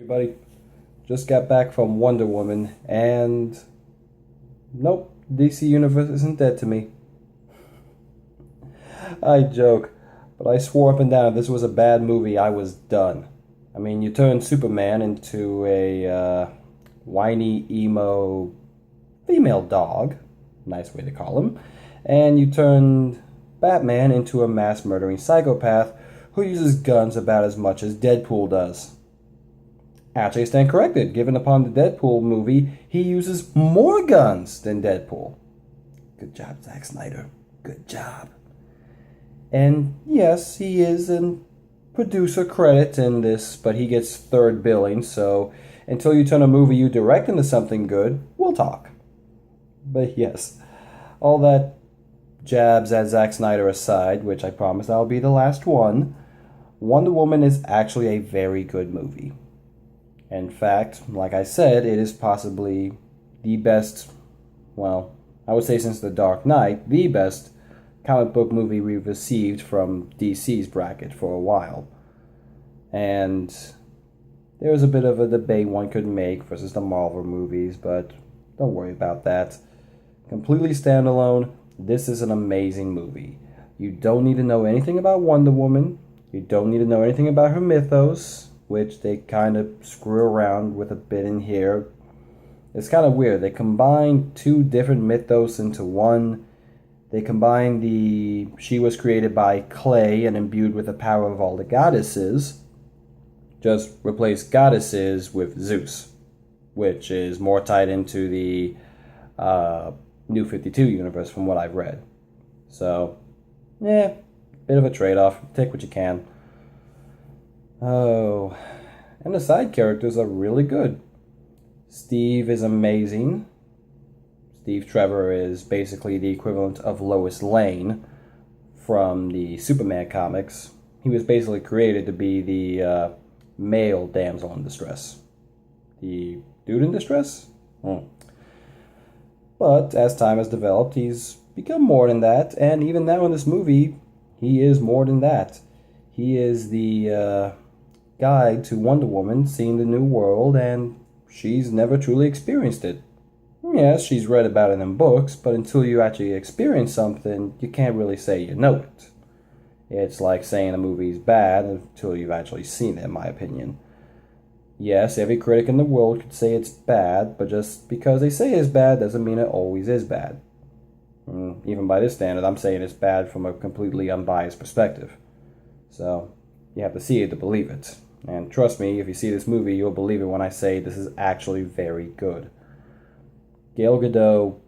Everybody, just got back from Wonder Woman, and nope, DC Universe isn't dead to me. I joke, but I swore up and down if this was a bad movie, I was done. I mean, you turned Superman into a whiny, emo female dog, nice way to call him, and you turned Batman into a mass murdering psychopath who uses guns about as much as Deadpool does. Actually, I stand corrected. Given upon the Deadpool movie, he uses more guns than Deadpool. Good job, Zack Snyder. Good job. And yes, he is a producer credit in this, but he gets third billing, so until you turn a movie you direct into something good, we'll talk. But yes, all that jabs at Zack Snyder aside, which I promise I'll be the last one, Wonder Woman is actually a very good movie. In fact, like I said, it is possibly the best, well, I would say since The Dark Knight, the best comic book movie we've received from DC's bracket for a while. And there was a bit of a debate one could make versus the Marvel movies, but don't worry about that. Completely standalone, this is an amazing movie. You don't need to know anything about Wonder Woman. You don't need to know anything about her mythos, which they kind of screw around with a bit in here. It's kind of weird. They combine two different mythos into one. They combine the she was created by clay and imbued with the power of all the goddesses. Just replace goddesses with Zeus, which is more tied into the New 52 universe from what I've read. So, yeah, bit of a trade-off. Take what you can. Oh, and the side characters are really good. Steve is amazing. Steve Trevor is basically the equivalent of Lois Lane from the Superman comics. He was basically created to be the male damsel in distress. The dude in distress? Hmm. But as time has developed, he's become more than that, and even now in this movie, he is more than that. He is the guide to Wonder Woman seeing the new world, and she's never truly experienced it. Yes, she's read about it in books, but until you actually experience something, you can't really say you know it. It's like saying a movie's bad until you've actually seen it, in my opinion. Yes, every critic in the world could say it's bad, but just because they say it's bad doesn't mean it always is bad. Even by this standard, I'm saying it's bad from a completely unbiased perspective. So, you have to see it to believe it. And trust me, if you see this movie, you'll believe it when I say this is actually very good. Gal Gadot,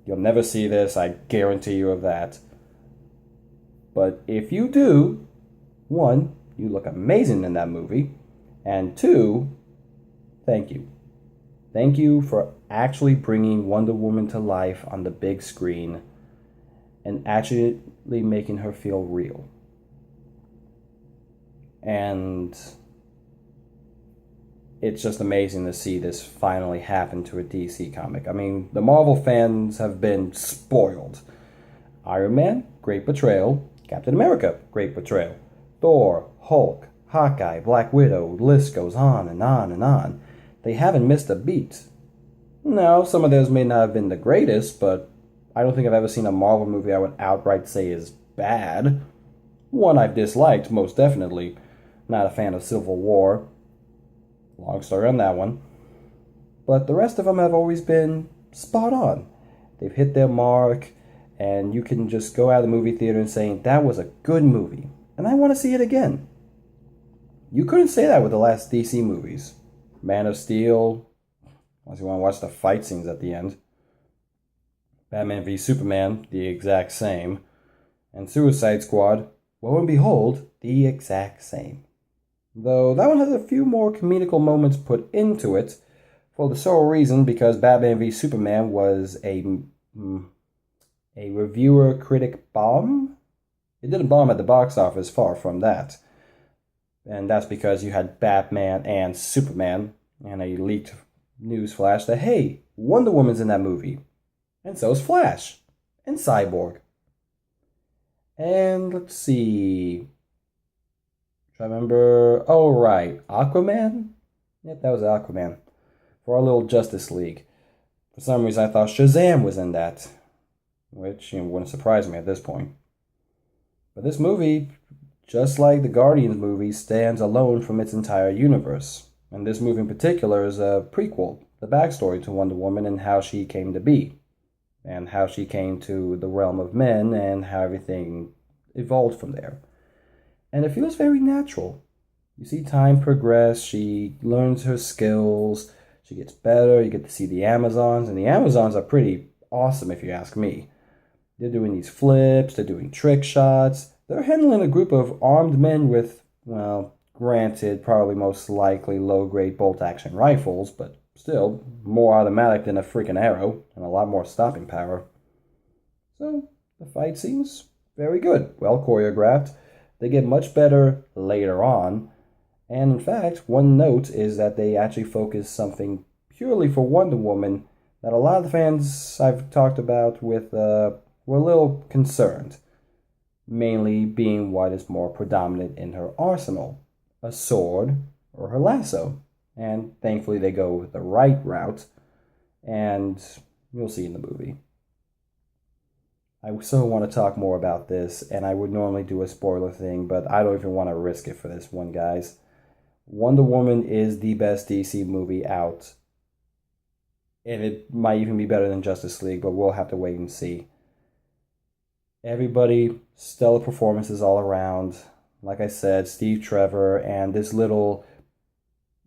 you'll never see this, I guarantee you of that. But if you do, one, you look amazing in that movie, and two, thank you. Thank you for actually bringing Wonder Woman to life on the big screen and actually making her feel real. And it's just amazing to see this finally happen to a DC comic. I mean, the Marvel fans have been spoiled. Iron Man, great portrayal. Captain America, great portrayal. Thor, Hulk, Hawkeye, Black Widow, the list goes on and on and on. They haven't missed a beat. Now, some of those may not have been the greatest, but I don't think I've ever seen a Marvel movie I would outright say is bad. One I've disliked, most definitely. Not a fan of Civil War. Long story on that one. But the rest of them have always been spot on. They've hit their mark, and you can just go out of the movie theater and say, that was a good movie, and I want to see it again. You couldn't say that with the last DC movies. Man of Steel, unless you want to watch the fight scenes at the end. Batman v Superman, the exact same. And Suicide Squad, lo and behold, the exact same. Though that one has a few more comedical moments put into it, for the sole reason because Batman v Superman was a reviewer critic bomb. It didn't bomb at the box office, far from that. And that's because you had Batman and Superman, and a leaked news flash that, hey, Wonder Woman's in that movie. And so is Flash. And Cyborg. And let's see. I remember. Oh, right. Aquaman? Yep, that was Aquaman. For our little Justice League. For some reason, I thought Shazam was in that, which wouldn't surprise me at this point. But this movie, just like the Guardians movie, stands alone from its entire universe. And this movie in particular is a prequel, the backstory to Wonder Woman and how she came to be, and how she came to the realm of men, and how everything evolved from there. And it feels very natural. You see time progress, she learns her skills, she gets better, you get to see the Amazons, and the Amazons are pretty awesome if you ask me. They're doing these flips, they're doing trick shots, they're handling a group of armed men with, well, granted, probably most likely low grade bolt action rifles, but still, more automatic than a freaking arrow, and a lot more stopping power. So, the fight seems very good, well choreographed. They get much better later on, and in fact, one note is that they actually focus something purely for Wonder Woman that a lot of the fans I've talked about with were a little concerned, mainly being what is more predominant in her arsenal, a sword or her lasso. And thankfully they go with the right route, and you'll see in the movie. I so want to talk more about this, and I would normally do a spoiler thing, but I don't even want to risk it for this one, guys. Wonder Woman is the best DC movie out, and it might even be better than Justice League, but we'll have to wait and see. Everybody, stellar performances all around. Like I said, Steve Trevor and this little,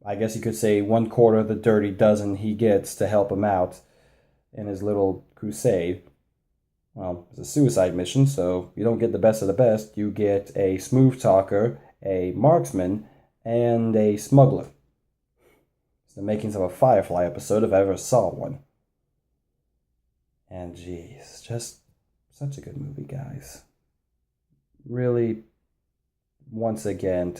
I guess you could say, one quarter of the dirty dozen he gets to help him out in his little crusade. Well, it's a suicide mission, so you don't get the best of the best. You get a smooth talker, a marksman, and a smuggler. It's the makings of a Firefly episode if I ever saw one. And geez, just such a good movie, guys. Really, once again,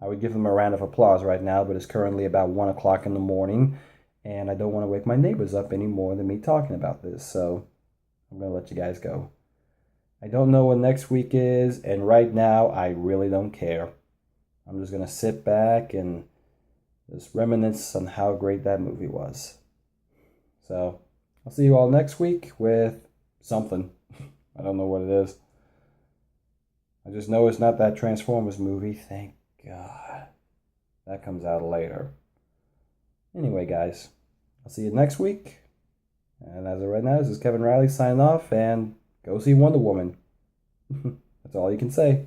I would give them a round of applause right now, but it's currently about 1 o'clock in the morning, and I don't want to wake my neighbors up any more than me talking about this, so I'm going to let you guys go. I don't know what next week is, and right now, I really don't care. I'm just going to sit back and just reminisce on how great that movie was. So, I'll see you all next week with something. I don't know what it is. I just know it's not that Transformers movie. Thank God. That comes out later. Anyway, guys, I'll see you next week. And as of right now, this is Kevin Riley signing off, and go see Wonder Woman. That's all you can say.